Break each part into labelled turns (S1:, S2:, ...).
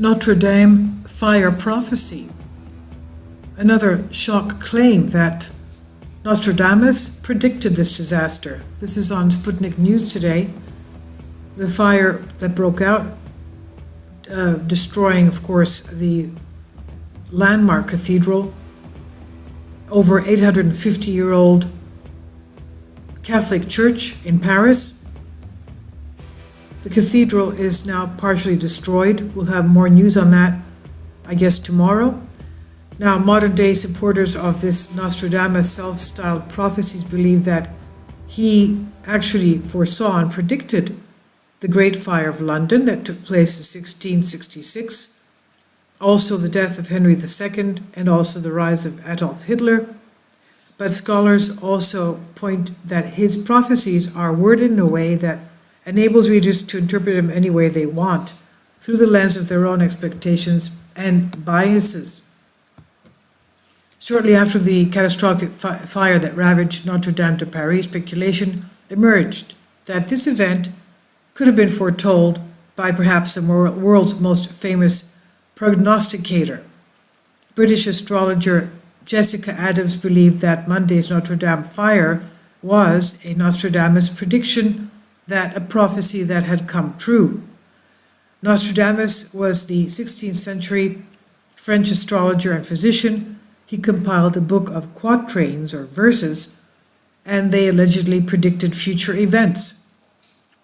S1: Notre Dame fire prophecy. Another shock claim that Nostradamus predicted this disaster. This is on Sputnik News today. The fire that broke out, destroying, of course, the landmark cathedral, over 850-year-old Catholic church in Paris. The cathedral is now partially destroyed. We'll have more news on that, I guess, tomorrow. Now, modern-day supporters of this Nostradamus self-styled prophecies believe that he actually foresaw and predicted the Great Fire of London that took place in 1666, also the death of Henry II, and also the rise of Adolf Hitler. But scholars also point that his prophecies are worded in a way that enables readers to interpret them any way they want, through the lens of their own expectations and biases. Shortly after the catastrophic fire that ravaged Notre Dame de Paris, speculation emerged that this event could have been foretold by perhaps the world's most famous prognosticator. British astrologer Jessica Adams believed that Monday's Notre Dame fire was a Nostradamus prediction, that a prophecy that had come true. Nostradamus was the 16th century French astrologer and physician. He compiled a book of quatrains or verses, and they allegedly predicted future events.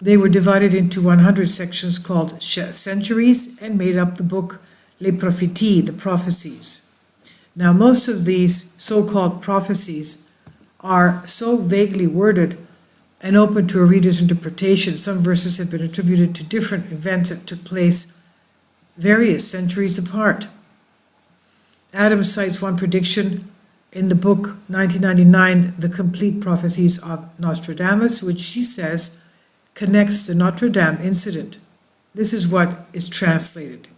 S1: They were divided into 100 sections called centuries and made up the book Les Prophéties, the prophecies. Now, most of these so-called prophecies are so vaguely worded and open to a reader's interpretation. Some verses have been attributed to different events that took place various centuries apart. Adams cites one prediction in the book 1999, The Complete Prophecies of Nostradamus, which she says connects the Notre Dame incident. This is what is translated.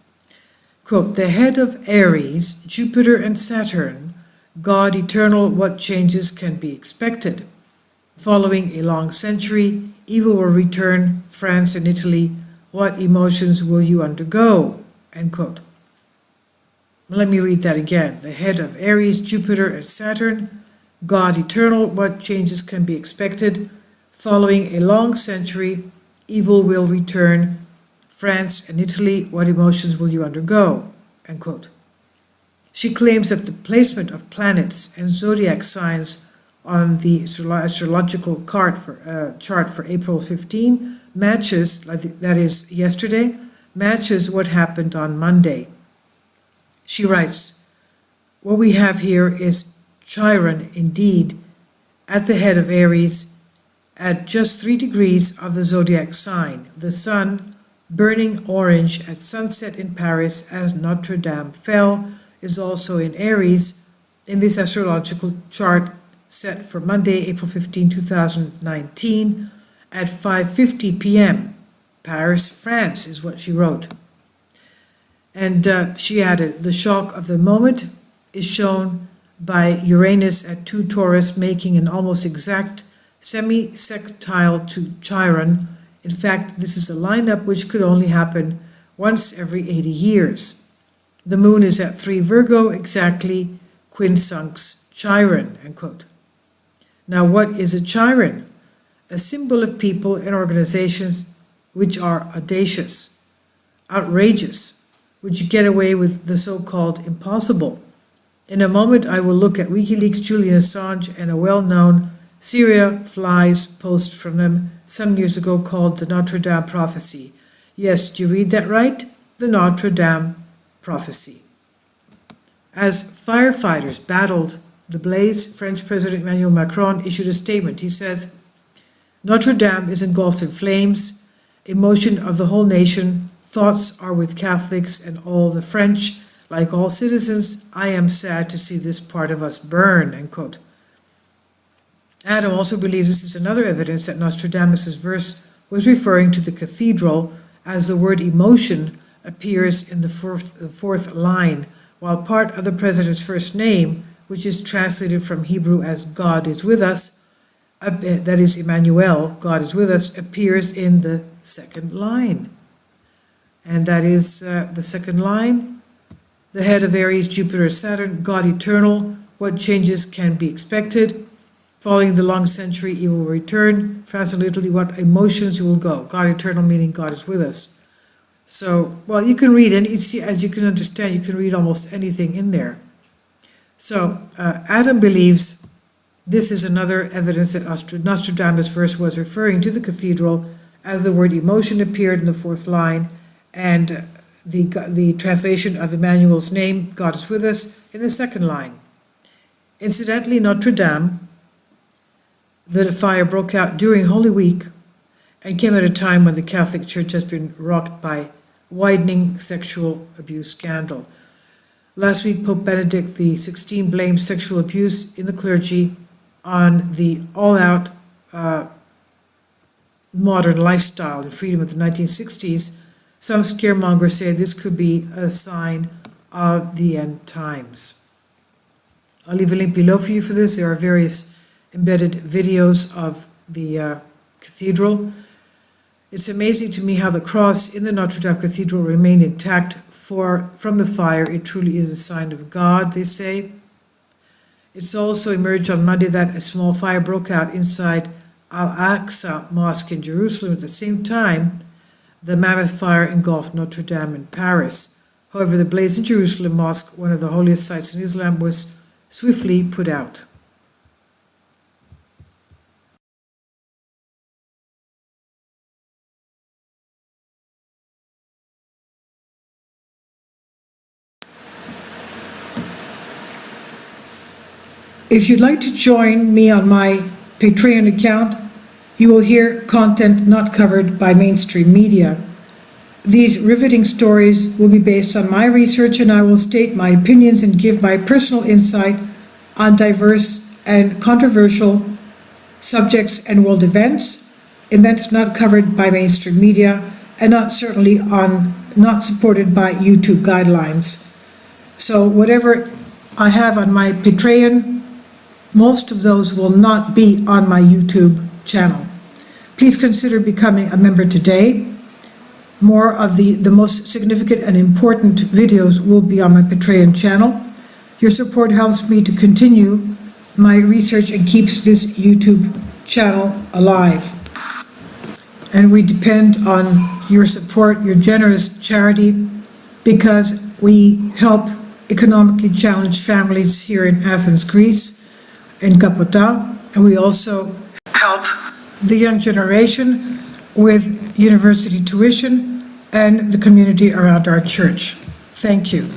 S1: Quote, "The head of Aries, Jupiter and Saturn, God eternal, what changes can be expected? Following a long century, evil will return, France and Italy, what emotions will you undergo?" End quote. Let me read that again. The head of Aries, Jupiter and Saturn, God eternal, what changes can be expected? Following a long century, evil will return, France and Italy, what emotions will you undergo? End quote. She claims that the placement of planets and zodiac signs on the astrological chart for April 15 matches, that is yesterday, matches what happened on Monday. She writes, "What we have here is Chiron indeed, at the head of Aries, at just 3 degrees of the zodiac sign, the sun, burning orange at sunset in Paris as Notre Dame fell, is also in Aries in this astrological chart set for Monday, April 15, 2019, at 5:50 p.m. Paris, France," is what she wrote. And she added, "The shock of the moment is shown by Uranus at 2 Taurus, making an almost exact semi-sextile to Chiron. In fact, this is a lineup which could only happen once every 80 years. The moon is at 3 Virgo, exactly quinsunx Chiron," end quote. Now, what is a Chiron? A symbol of people and organizations which are audacious, outrageous, which get away with the so-called impossible. In a moment, I will look at WikiLeaks' Julian Assange and a well-known Syria Flies post from them some years ago called the Notre Dame Prophecy. Yes, did you read that right? The Notre Dame Prophecy. As firefighters battled the blaze, French President Emmanuel Macron issued a statement. He says, "Notre Dame is engulfed in flames, emotion of the whole nation, thoughts are with Catholics and all the French. Like all citizens, I am sad to see this part of us burn," end quote. Adam also believes this is another evidence that Nostradamus' verse was referring to the cathedral, as the word emotion appears in the fourth line, while part of the president's first name, which is translated from Hebrew as God is with us, that is Emmanuel, God is with us, appears in the second line. and that is the second line. The head of Aries, Jupiter, Saturn, God eternal, what changes can be expected? Following the long century, evil will return. France and Italy, what emotions will go? God eternal, meaning God is with us. So, well, you can read, and you see, as you can understand, you can read almost anything in there. So, Adam believes this is another evidence that Nostradamus' verse was referring to the cathedral, as the word emotion appeared in the fourth line, and the translation of Emmanuel's name, God is with us, in the second line. Incidentally, Notre Dame, the fire broke out during Holy Week and came at a time when the Catholic Church has been rocked by widening sexual abuse scandal. Last week, Pope Benedict XVI blamed sexual abuse in the clergy on the all-out modern lifestyle and freedom of the 1960s. Some scaremongers say this could be a sign of the end times. I'll leave a link below for you for this. There are various embedded videos of the cathedral. It's amazing to me how the cross in the Notre Dame Cathedral remained intact from the fire. It truly is a sign of God, they say. It's also emerged on Monday that a small fire broke out inside Al-Aqsa Mosque in Jerusalem. At the same time, the mammoth fire engulfed Notre Dame in Paris. However, the blaze in Jerusalem Mosque, one of the holiest sites in Islam, was swiftly put out. If you'd like to join me on my Patreon account, you will hear content not covered by mainstream media. These riveting stories will be based on my research, and I will state my opinions and give my personal insight on diverse and controversial subjects and world events not covered by mainstream media, and not supported by YouTube guidelines. So whatever I have on my Patreon, most of those will not be on my YouTube channel. Please consider becoming a member today. More of the most significant and important videos will be on my Patreon channel. Your support helps me to continue my research and keeps this YouTube channel alive. And we depend on your support, your generous charity, because we help economically challenged families here in Athens, Greece, in Kapota, and we also help the young generation with university tuition and the community around our church. Thank you.